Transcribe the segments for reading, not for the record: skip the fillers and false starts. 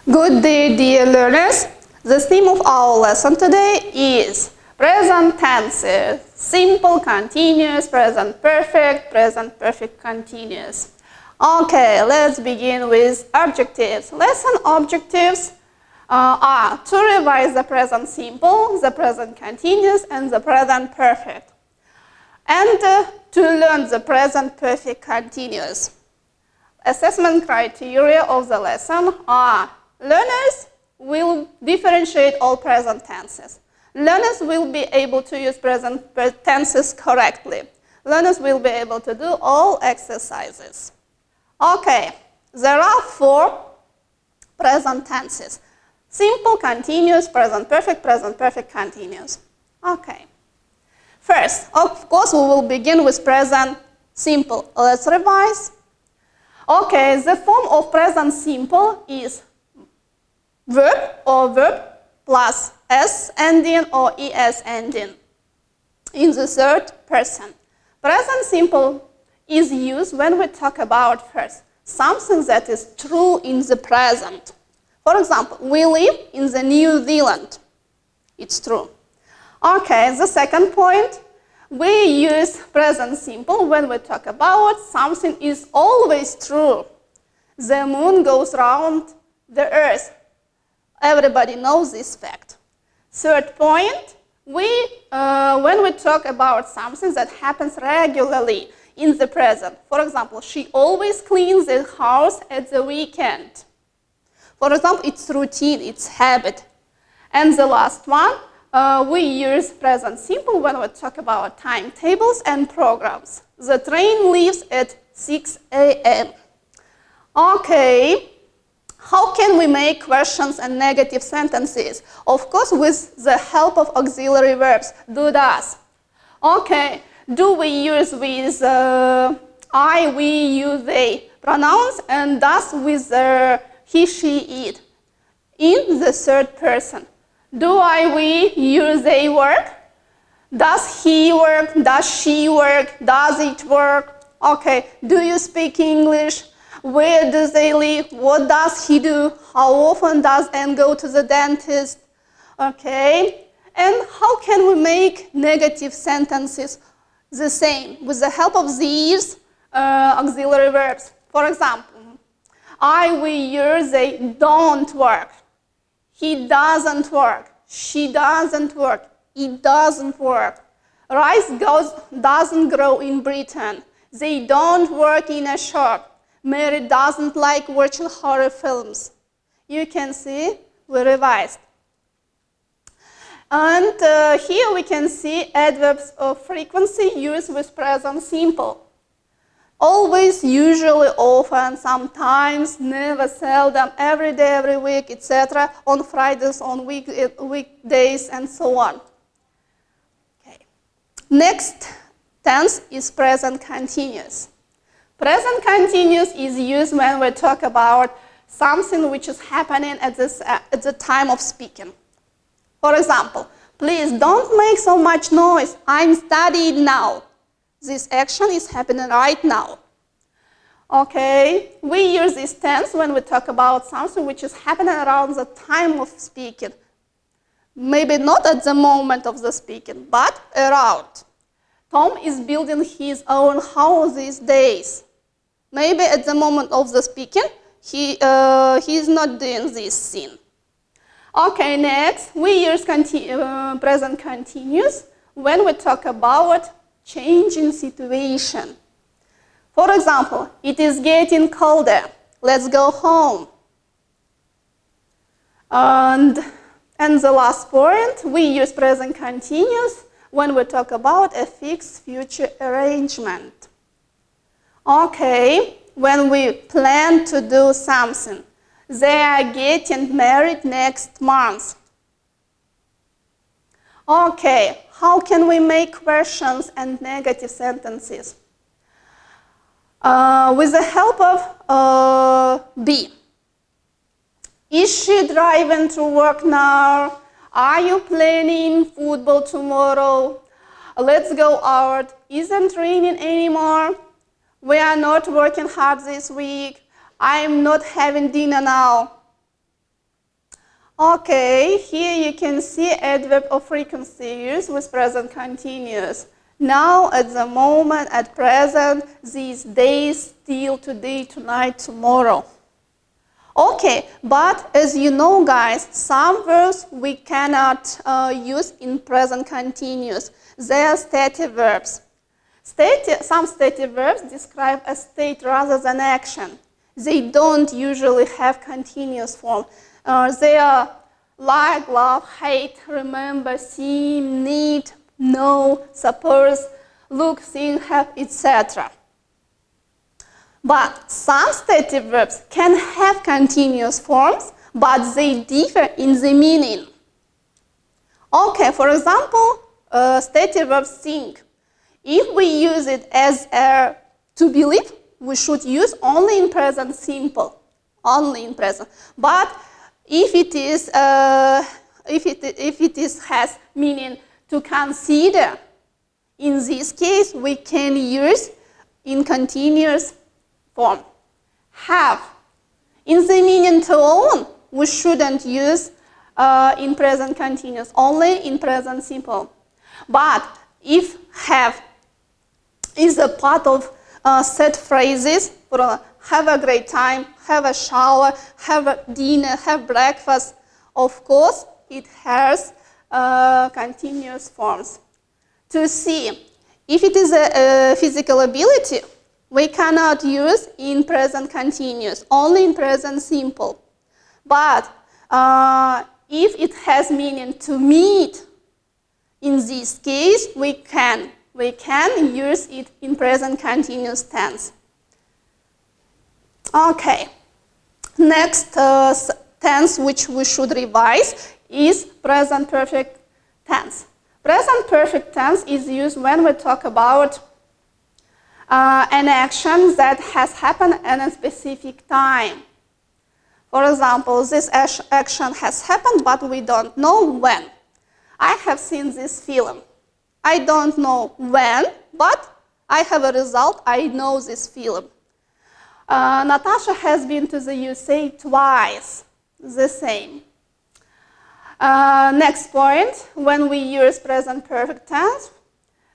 Good day, dear learners. The theme of our lesson today is present tenses, simple continuous, present perfect continuous. Okay, let's begin with objectives. Lesson objectives are to revise the present simple, the present continuous, and the present perfect, and to learn the present perfect continuous. Assessment criteria of the lesson are: learners will differentiate all present tenses. Learners will be able to use present tenses correctly. Learners will be able to do all exercises. Okay, there are 4 present tenses: simple, continuous, present perfect continuous. Okay. First, of course, we will begin with present simple. Let's revise. Okay, the form of present simple is verb or verb plus s ending or es ending in the third person. Present simple is used when we talk about first something that is true in the present. For example, we live in the New Zealand. It's true. Okay, the second point, we use present simple when we talk about something is always true. The moon goes round the earth. Everybody knows this fact. Third point, when we talk about something that happens regularly in the present. For example, she always cleans the house at the weekend. For example, it's routine, it's habit. And the last one, we use present simple when we talk about timetables and programs. The train leaves at 6 a.m. Okay. How can we make questions and negative sentences? Of course, with the help of auxiliary verbs, do, does. Okay, do we use with I, we, you, they pronouns, and does with he, she, it in the third person. Do I, we, you, they work? Does he work? Does she work? Does it work? Okay, do you speak English? Where do they live? What does he do? How often does Anne go to the dentist? Okay. And how can we make negative sentences the same with the help of these auxiliary verbs? For example, I, we, you, they don't work. He doesn't work. She doesn't work. It doesn't work. Rice doesn't grow in Britain. They don't work in a shop. Mary doesn't like watching horror films. You can see we revised. And here we can see adverbs of frequency used with present simple. Always, usually, often, sometimes, never, seldom, every day, every week, etc. On Fridays, on weekdays, and so on. Okay. Next tense is present continuous. Present continuous is used when we talk about something which is happening at the time of speaking. For example, please don't make so much noise. I'm studying now. This action is happening right now. Okay, we use this tense when we talk about something which is happening around the time of speaking. Maybe not at the moment of the speaking, but around. Tom is building his own house these days. Maybe at the moment of the speaking, he is not doing this thing. Okay, next, we use present continuous when we talk about changing situation. For example, it is getting colder. Let's go home. And the last point, we use present continuous when we talk about a fixed future arrangement. Okay, when we plan to do something. They are getting married next month. Okay, how can we make questions and negative sentences? With the help of be. Is she driving to work now? Are you planning football tomorrow? Let's go out. Isn't raining anymore? We are not working hard this week. I'm not having dinner now. Okay, here you can see adverb of frequency used with present continuous. Now, at the moment, at present, these days, till, today, tonight, tomorrow. Okay, but as you know, guys, some verbs we cannot use in present continuous. They are stative verbs. Some stative verbs describe a state rather than action. They don't usually have continuous form. They are like, love, hate, remember, seem, need, know, suppose, look, think, have, etc. But some stative verbs can have continuous forms, but they differ in the meaning. Okay, for example, stative verb think. If we use it as a to believe, we should use only in present simple, only in present. But if it has meaning to consider, in this case we can use in continuous form. Have. In the meaning to own, we shouldn't use in present continuous, only in present simple. But if have is a part of set phrases, for have a great time, have a shower, have a dinner, have breakfast, of course it has continuous forms. To see, if it is a physical ability, we cannot use in present continuous, only in present simple. But if it has meaning to meet, in this case, we can use it in present continuous tense. Okay. Next tense which we should revise is present perfect tense. Present perfect tense is used when we talk about an action that has happened at a specific time. For example, this action has happened, but we don't know when. I have seen this film. I don't know when, but I have a result. I know this film. Natasha has been to the USA twice. The same. Next point, when we use present perfect tense,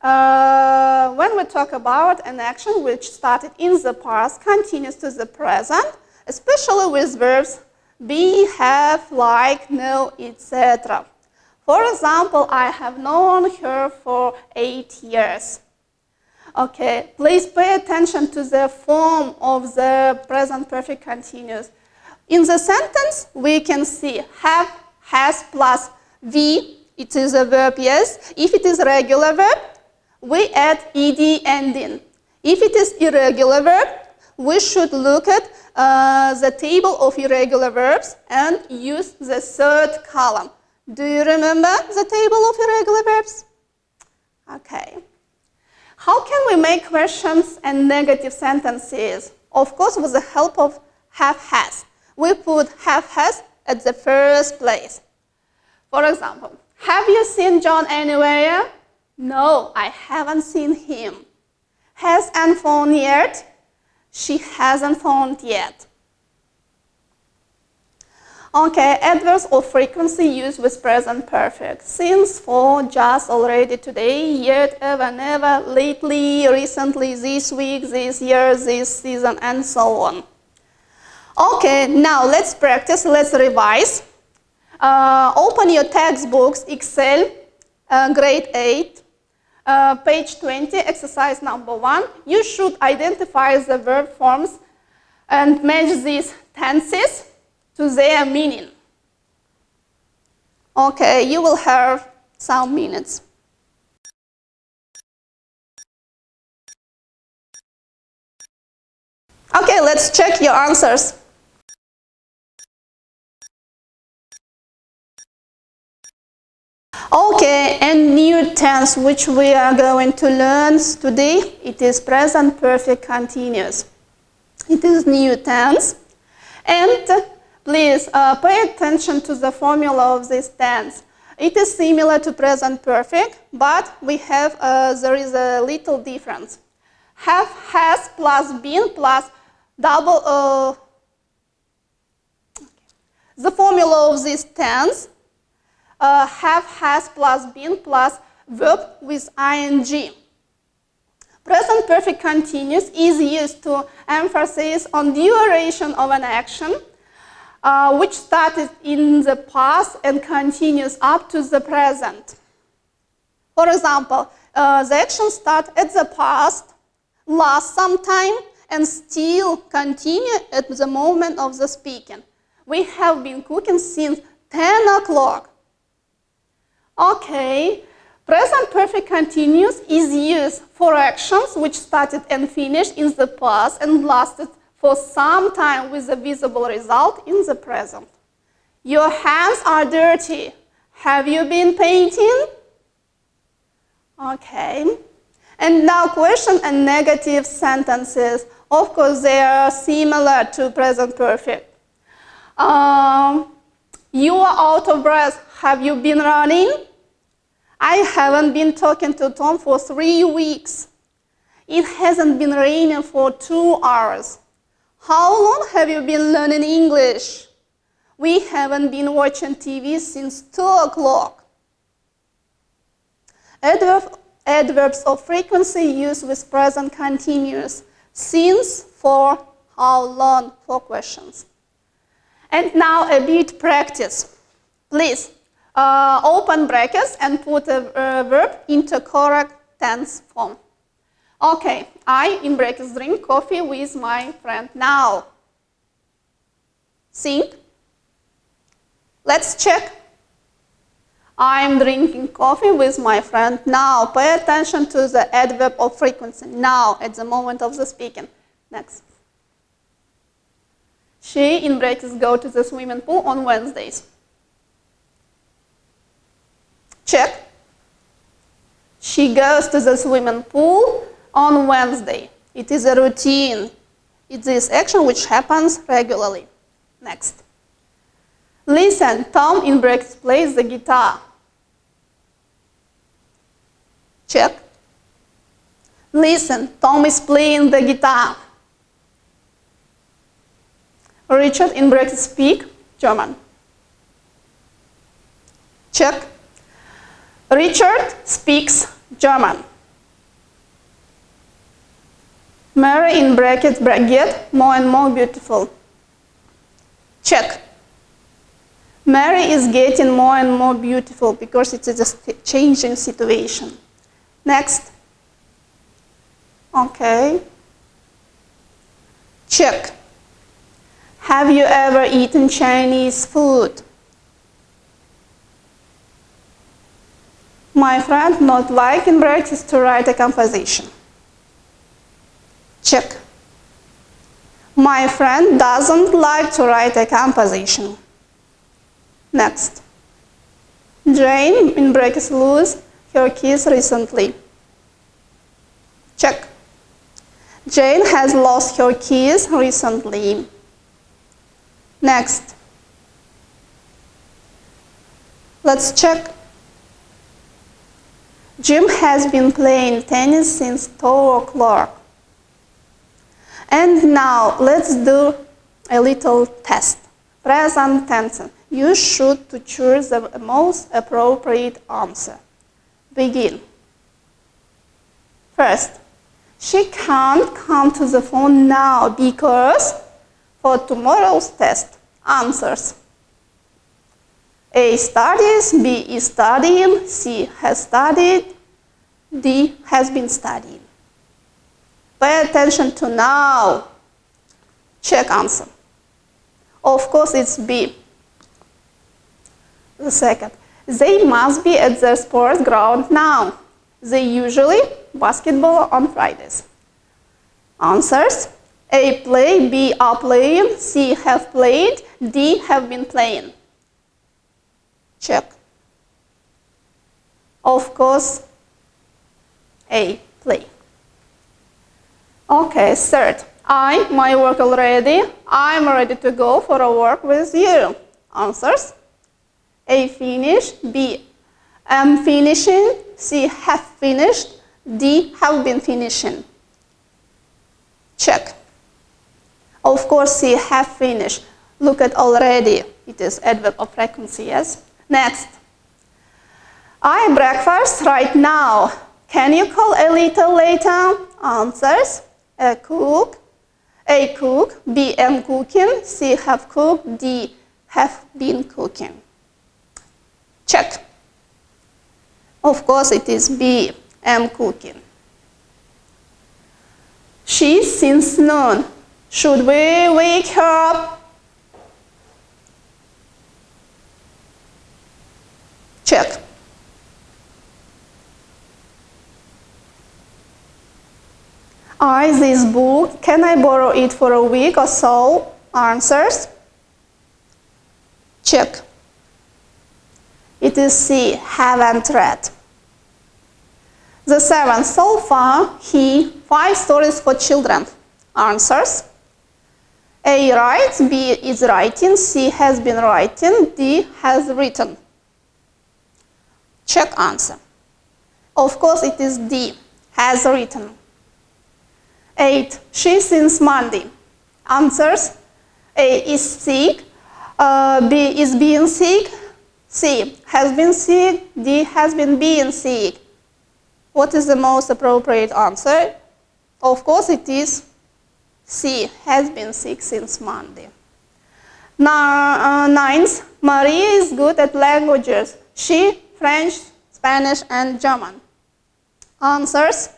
when we talk about an action which started in the past, continues to the present, especially with verbs be, have, like, know, etc. For example, I have known her for 8 years. Okay, please pay attention to the form of the present perfect continuous. In the sentence, we can see have, has plus V. It is a verb, yes. If it is regular verb, we add ed ending. If it is irregular verb, we should look at the table of irregular verbs and use the third column. Do you remember the table of irregular verbs? Okay. How can we make questions and negative sentences? Of course, with the help of have, has. We put have, has at the first place. For example, have you seen John anywhere? No, I haven't seen him. Has Anne phoned yet? She hasn't phoned yet. Okay, adverbs of frequency used with present perfect. Since, for, just, already, today, yet, ever, never, lately, recently, this week, this year, this season, and so on. Okay, now let's practice, let's revise. Open your textbooks, Excel, grade 8, page 20, exercise number 1. You should identify the verb forms and match these tenses to their meaning. Okay, you will have some minutes. Okay, let's check your answers. Okay, and new tense which we are going to learn today, it is present perfect continuous. It is new tense. And please pay attention to the formula of this tense. It is similar to present perfect, but we have there is a little difference. Have, has plus been plus double The formula of this tense, have, has plus been plus verb with ing. Present perfect continuous is used to emphasize on duration of an action which started in the past and continues up to the present. For example, the action starts at the past, lasts some time, and still continue at the moment of the speaking. We have been cooking since 10 o'clock. Okay, present perfect continuous is used for actions which started and finished in the past and lasted for some time with a visible result in the present. Your hands are dirty. Have you been painting? Okay. And now question and negative sentences. Of course, they are similar to present perfect. You are out of breath. Have you been running? I haven't been talking to Tom for 3 weeks. It hasn't been raining for 2 hours. How long have you been learning English? We haven't been watching TV since 2 o'clock. Adverbs of frequency used with present continuous. Since, for, how long, for questions. And now a bit practice. Please open brackets and put a verb into correct tense form. Okay, I, in brackets, drink coffee with my friend now. Think. Let's check. I'm drinking coffee with my friend now. Pay attention to the adverb of frequency, now, at the moment of the speaking. Next. She, in brackets, go to the swimming pool on Wednesdays. Check. She goes to the swimming pool on Wednesday. It is a routine. It is action which happens regularly. Next. Listen, Tom, in brackets, plays the guitar. Check. Listen, Tom is playing the guitar. Richard, in brackets, speak German. Check. Richard speaks German. Mary, in brackets, get more and more beautiful. Check. Mary is getting more and more beautiful because it is a changing situation. Next. Okay. Check. Have you ever eaten Chinese food? My friend not like in brackets to write a composition. Check. My friend doesn't like to write a composition. Next. Jane, in brackets, lose her keys recently. Check. Jane has lost her keys recently. Next. Let's check. Jim has been playing tennis since 2 o'clock. And now let's do a little test. Present tense. You should to choose the most appropriate answer. Begin. First, she can't come to the phone now because for tomorrow's test. Answers. A studies, B is studying, C has studied, D has been studying. Pay attention to now. Check answer. Of course, it's B. The second, they must be at their sports ground now. They usually basketball on Fridays. Answers. A play, B are playing, C have played, D have been playing. Check. Of course, A, play. Okay, third. My work already. I'm ready to go for a walk with you. Answers. A, finish. B, am finishing. C, have finished. D, have been finishing. Check. Of course, C, have finished. Look at already. It is adverb of frequency, yes. Next. I breakfast right now. Can you call a little later? Answers. A cook. A cook. B am cooking. C have cooked. D have been cooking. Check. Of course it is B am cooking. She since noon. Should we wake her up? Check. I this book. Can I borrow it for a week or so? Answers. Check. It is C. Haven't read. The 7. So far, he 5 stories for children. Answers. A writes, B is writing, C has been writing, D has written. Check answer. Of course it is D, has written. 8. She since Monday. Answers. A is sick, B is being sick, C has been sick, D has been being sick. What is the most appropriate answer? Of course it is C, has been sick since Monday. 9. Maria is good at languages. She, French, Spanish, and German. Answers.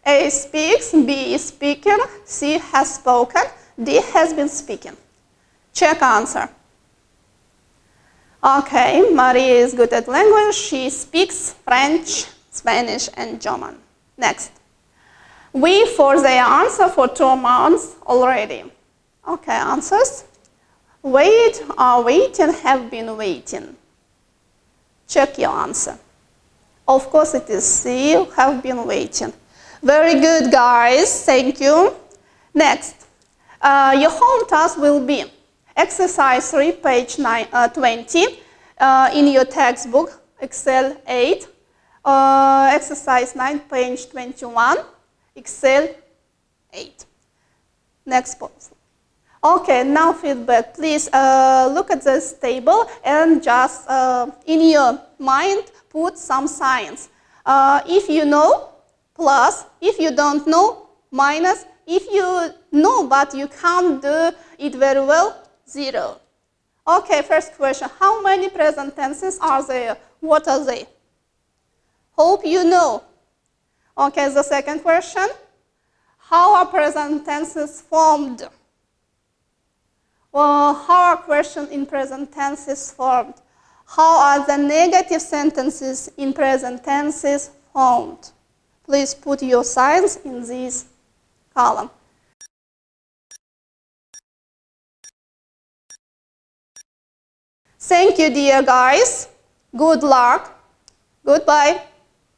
A speaks, B is speaking, C has spoken, D has been speaking. Check answer. Okay, Maria is good at language. She speaks French, Spanish, and German. Next. We force the answer for 2 months already. Okay, answers. Wait, are waiting, have been waiting. Check your answer. Of course it is C, have been waiting. Very good, guys. Thank you. Next. Your home task will be exercise 3, page 20, in your textbook, Excel 8. Exercise 9, page 21, Excel 8. Next pause. Okay, now feedback. Please look at this table and just in your mind put some signs. If you know, plus. If you don't know, minus. If you know but you can't do it very well, 0. Okay, first question. How many present tenses are there? What are they? Hope you know. Okay, the second question. How are present tenses formed? Well, how are questions in present tenses formed? How are the negative sentences in present tenses formed? Please put your signs in this column. Thank you, dear guys. Good luck. Goodbye.